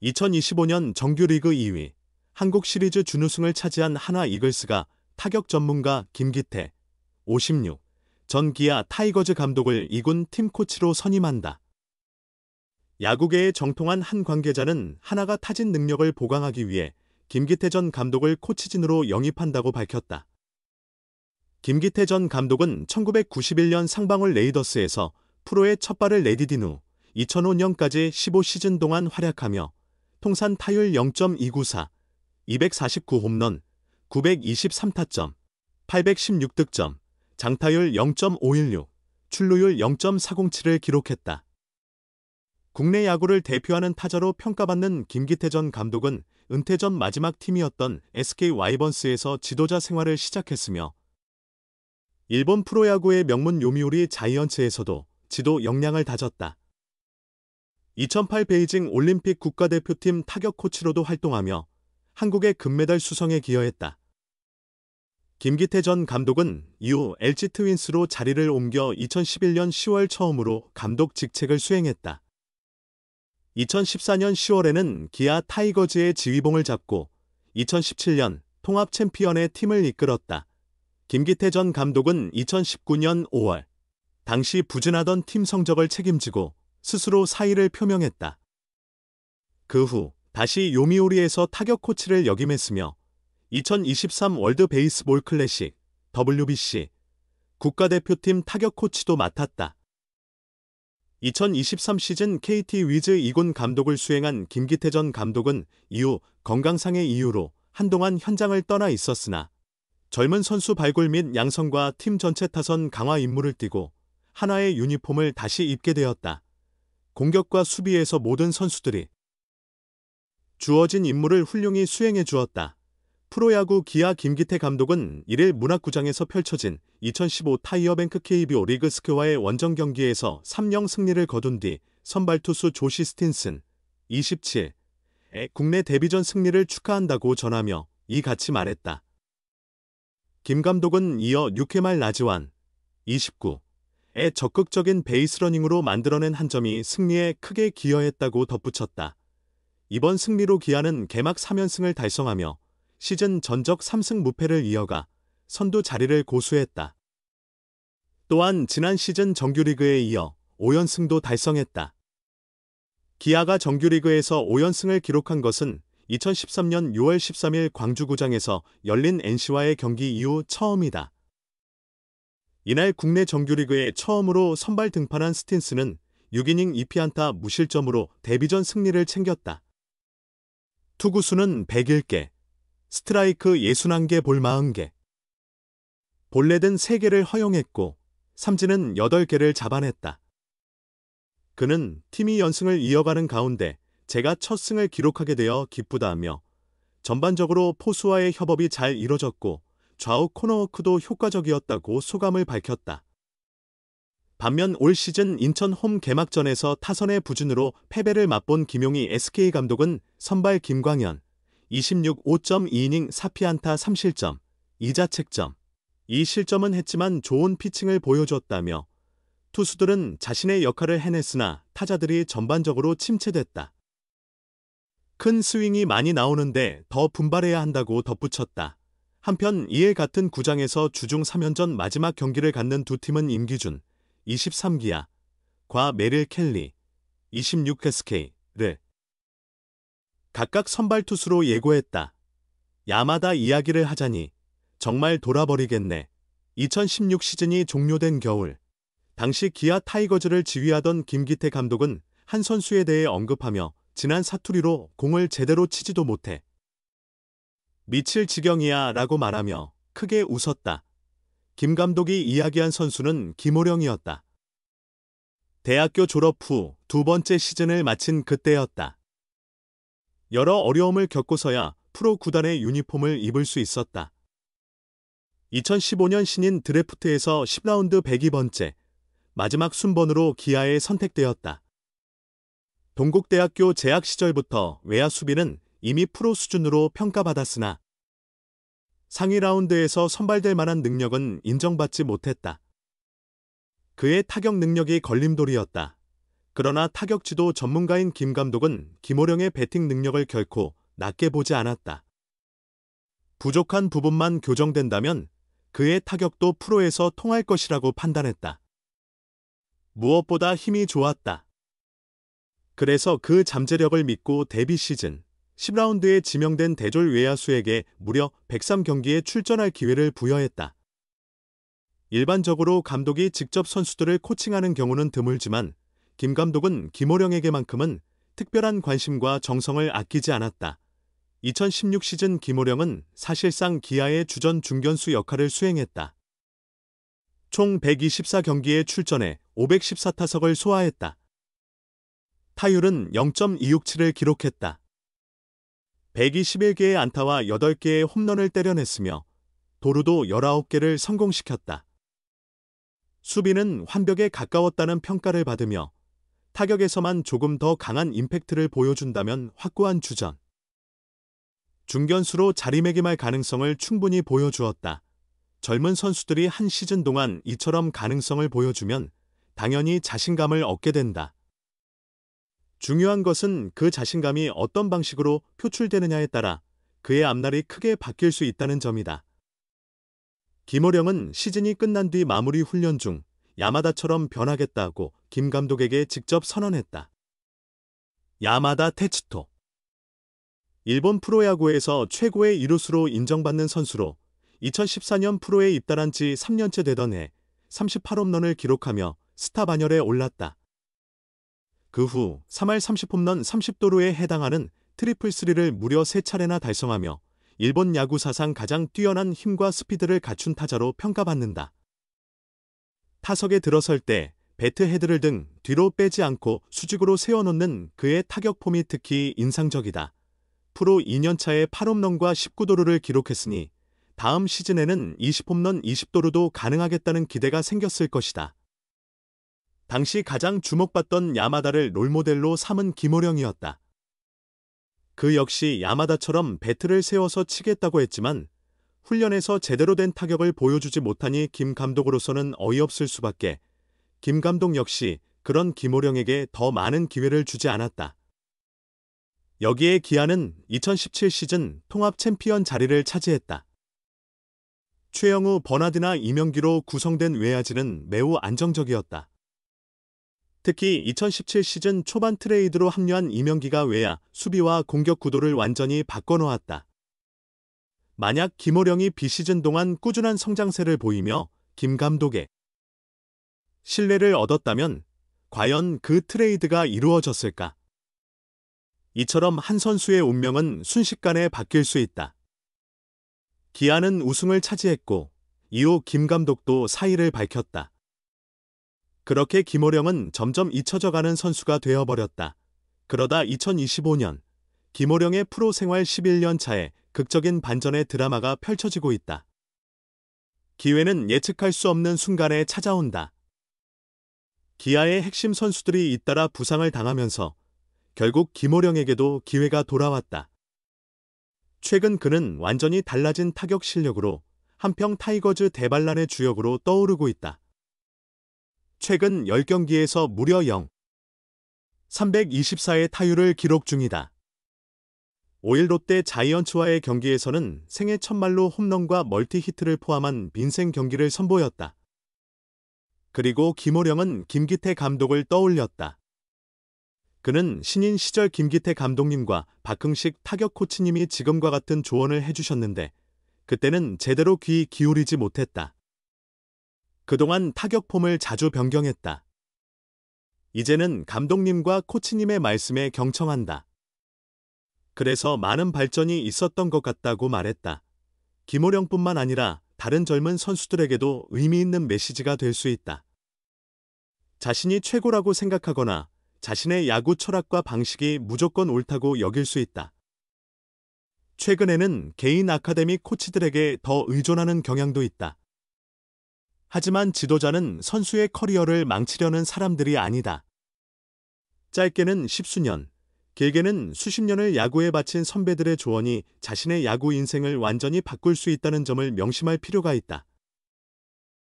2025년 정규리그 2위, 한국 시리즈 준우승을 차지한 하나 이글스가 타격 전문가 김기태, 56, 전 기아 타이거즈 감독을 2군 팀 코치로 선임한다. 야구계의 정통한 한 관계자는 하나가 타진 능력을 보강하기 위해 김기태 전 감독을 코치진으로 영입한다고 밝혔다. 김기태 전 감독은 1991년 상방울 레이더스에서 프로에 첫 발을 내디딘 후 2005년까지 15시즌 동안 활약하며 통산 타율 0.294, 249홈런, 923타점, 816득점, 장타율 0.516, 출루율 0.407을 기록했다. 국내 야구를 대표하는 타자로 평가받는 김기태 전 감독은 은퇴 전 마지막 팀이었던 SK 와이번스에서 지도자 생활을 시작했으며 일본 프로야구의 명문 요미우리 자이언츠에서도 지도 역량을 다졌다. 2008 베이징 올림픽 국가대표팀 타격 코치로도 활동하며 한국의 금메달 수성에 기여했다. 김기태 전 감독은 이후 LG 트윈스로 자리를 옮겨 2011년 10월 처음으로 감독 직책을 수행했다. 2014년 10월에는 기아 타이거즈의 지휘봉을 잡고 2017년 통합 챔피언의 팀을 이끌었다. 김기태 전 감독은 2019년 5월 당시 부진하던 팀 성적을 책임지고 스스로 사의를 표명했다. 그 후 다시 요미우리에서 타격 코치를 역임했으며 2023 월드 베이스볼 클래식 WBC 국가대표팀 타격 코치도 맡았다. 2023 시즌 KT 위즈 2군 감독을 수행한 김기태 전 감독은 이후 건강상의 이유로 한동안 현장을 떠나 있었으나 젊은 선수 발굴 및 양성과 팀 전체 타선 강화 임무를 띠고 하나의 유니폼을 다시 입게 되었다. 공격과 수비에서 모든 선수들이 주어진 임무를 훌륭히 수행해 주었다. 프로야구 기아 김기태 감독은 1일 문학구장에서 펼쳐진 2015 타이어뱅크 KBO 리그스크와의 원정 경기에서 3-0 승리를 거둔 뒤 선발 투수 조시 스틴슨 27의 국내 데뷔전 승리를 축하한다고 전하며 이같이 말했다. 김 감독은 이어 6회 말 나지완 29의 적극적인 베이스러닝으로 만들어낸 한 점이 승리에 크게 기여했다고 덧붙였다. 이번 승리로 기아는 개막 3연승을 달성하며 시즌 전적 3승 무패를 이어가 선두 자리를 고수했다. 또한 지난 시즌 정규리그에 이어 5연승도 달성했다. 기아가 정규리그에서 5연승을 기록한 것은 2013년 6월 13일 광주구장에서 열린 NC와의 경기 이후 처음이다. 이날 국내 정규리그에 처음으로 선발 등판한 스틴스는 6이닝 2피안타 무실점으로 데뷔전 승리를 챙겼다. 투구수는 101개, 스트라이크 61개 볼 40개, 볼넷은 3개를 허용했고 삼진은 8개를 잡아냈다. 그는 팀이 연승을 이어가는 가운데 제가 첫 승을 기록하게 되어 기쁘다며 전반적으로 포수와의 협업이 잘 이뤄졌고 좌우 코너워크도 효과적이었다고 소감을 밝혔다. 반면 올 시즌 인천 홈 개막전에서 타선의 부진으로 패배를 맛본 김용희 SK 감독은 선발 김광현 26 5.2이닝 4피안타 3실점, 2자책점, 2실점은 했지만 좋은 피칭을 보여줬다며 투수들은 자신의 역할을 해냈으나 타자들이 전반적으로 침체됐다. 큰 스윙이 많이 나오는데 더 분발해야 한다고 덧붙였다. 한편 이에 같은 구장에서 주중 3연전 마지막 경기를 갖는 두 팀은 임기준 23기아 과 메릴 켈리 26 SK를 각각 선발 투수로 예고했다. 야마다 이야기를 하자니 정말 돌아버리겠네. 2016 시즌이 종료된 겨울 당시 기아 타이거즈를 지휘하던 김기태 감독은 한 선수에 대해 언급하며 지난 사투리로 공을 제대로 치지도 못해 미칠 지경이야 라고 말하며 크게 웃었다. 김 감독이 이야기한 선수는 김호령이었다. 대학교 졸업 후 두 번째 시즌을 마친 그때였다. 여러 어려움을 겪고서야 프로 구단의 유니폼을 입을 수 있었다. 2015년 신인 드래프트에서 10라운드 102번째 마지막 순번으로 기아에 선택되었다. 동국대학교 재학 시절부터 외야 수비는 이미 프로 수준으로 평가받았으나 상위 라운드에서 선발될 만한 능력은 인정받지 못했다. 그의 타격 능력이 걸림돌이었다. 그러나 타격지도 전문가인 김 감독은 김호령의 배팅 능력을 결코 낮게 보지 않았다. 부족한 부분만 교정된다면 그의 타격도 프로에서 통할 것이라고 판단했다. 무엇보다 힘이 좋았다. 그래서 그 잠재력을 믿고 데뷔 시즌 10라운드에 지명된 대졸 외야수에게 무려 103경기에 출전할 기회를 부여했다. 일반적으로 감독이 직접 선수들을 코칭하는 경우는 드물지만 김 감독은 김호령에게만큼은 특별한 관심과 정성을 아끼지 않았다. 2016 시즌 김호령은 사실상 기아의 주전 중견수 역할을 수행했다. 총 124경기에 출전해 514타석을 소화했다. 타율은 0.267을 기록했다. 121개의 안타와 8개의 홈런을 때려냈으며 도루도 19개를 성공시켰다. 수비는 완벽에 가까웠다는 평가를 받으며 타격에서만 조금 더 강한 임팩트를 보여준다면 확고한 주전. 중견수로 자리매김할 가능성을 충분히 보여주었다. 젊은 선수들이 한 시즌 동안 이처럼 가능성을 보여주면 당연히 자신감을 얻게 된다. 중요한 것은 그 자신감이 어떤 방식으로 표출되느냐에 따라 그의 앞날이 크게 바뀔 수 있다는 점이다. 김호령은 시즌이 끝난 뒤 마무리 훈련 중 야마다처럼 변하겠다고 김 감독에게 직접 선언했다. 야마다 테츠토. 일본 프로야구에서 최고의 이루수로 인정받는 선수로 2014년 프로에 입단한 지 3년째 되던 해 38홈런을 기록하며 스타 반열에 올랐다. 그 후 3할 30홈런 30도루에 해당하는 트리플 스리를 무려 3차례나 달성하며 일본 야구 사상 가장 뛰어난 힘과 스피드를 갖춘 타자로 평가받는다. 타석에 들어설 때 배트 헤드를 등 뒤로 빼지 않고 수직으로 세워놓는 그의 타격 폼이 특히 인상적이다. 프로 2년차에 8홈런과 19도루를 기록했으니 다음 시즌에는 20홈런 20도루도 가능하겠다는 기대가 생겼을 것이다. 당시 가장 주목받던 야마다를 롤모델로 삼은 김호령이었다. 그 역시 야마다처럼 배트를 세워서 치겠다고 했지만 훈련에서 제대로 된 타격을 보여주지 못하니 김 감독으로서는 어이없을 수밖에. 김 감독 역시 그런 김호령에게 더 많은 기회를 주지 않았다. 여기에 기아는 2017 시즌 통합 챔피언 자리를 차지했다. 최영우, 버나드나 이명기로 구성된 외야진은 매우 안정적이었다. 특히 2017 시즌 초반 트레이드로 합류한 이명기가 외야, 수비와 공격 구도를 완전히 바꿔놓았다. 만약 김호령이 비시즌 동안 꾸준한 성장세를 보이며 김 감독의 신뢰를 얻었다면 과연 그 트레이드가 이루어졌을까? 이처럼 한 선수의 운명은 순식간에 바뀔 수 있다. 기아는 우승을 차지했고 이후 김 감독도 사의를 밝혔다. 그렇게 김호령은 점점 잊혀져가는 선수가 되어버렸다. 그러다 2025년 김호령의 프로 생활 11년 차에 극적인 반전의 드라마가 펼쳐지고 있다. 기회는 예측할 수 없는 순간에 찾아온다. 기아의 핵심 선수들이 잇따라 부상을 당하면서 결국 김호령에게도 기회가 돌아왔다. 최근 그는 완전히 달라진 타격 실력으로 한평 타이거즈 대반란의 주역으로 떠오르고 있다. 최근 10경기에서 무려 324의 타율을 기록 중이다. 5일 롯데 자이언츠와의 경기에서는 생애 첫말로 홈런과 멀티히트를 포함한 빈생 경기를 선보였다. 그리고 김호령은 김기태 감독을 떠올렸다. 그는 신인 시절 김기태 감독님과 박흥식 타격 코치님이 지금과 같은 조언을 해주셨는데 그때는 제대로 귀 기울이지 못했다. 그동안 타격 폼을 자주 변경했다. 이제는 감독님과 코치님의 말씀에 경청한다. 그래서 많은 발전이 있었던 것 같다고 말했다. 김호령뿐만 아니라 다른 젊은 선수들에게도 의미 있는 메시지가 될 수 있다. 자신이 최고라고 생각하거나 자신의 야구 철학과 방식이 무조건 옳다고 여길 수 있다. 최근에는 개인 아카데미 코치들에게 더 의존하는 경향도 있다. 하지만 지도자는 선수의 커리어를 망치려는 사람들이 아니다. 짧게는 10수년, 길게는 수십 년을 야구에 바친 선배들의 조언이 자신의 야구 인생을 완전히 바꿀 수 있다는 점을 명심할 필요가 있다.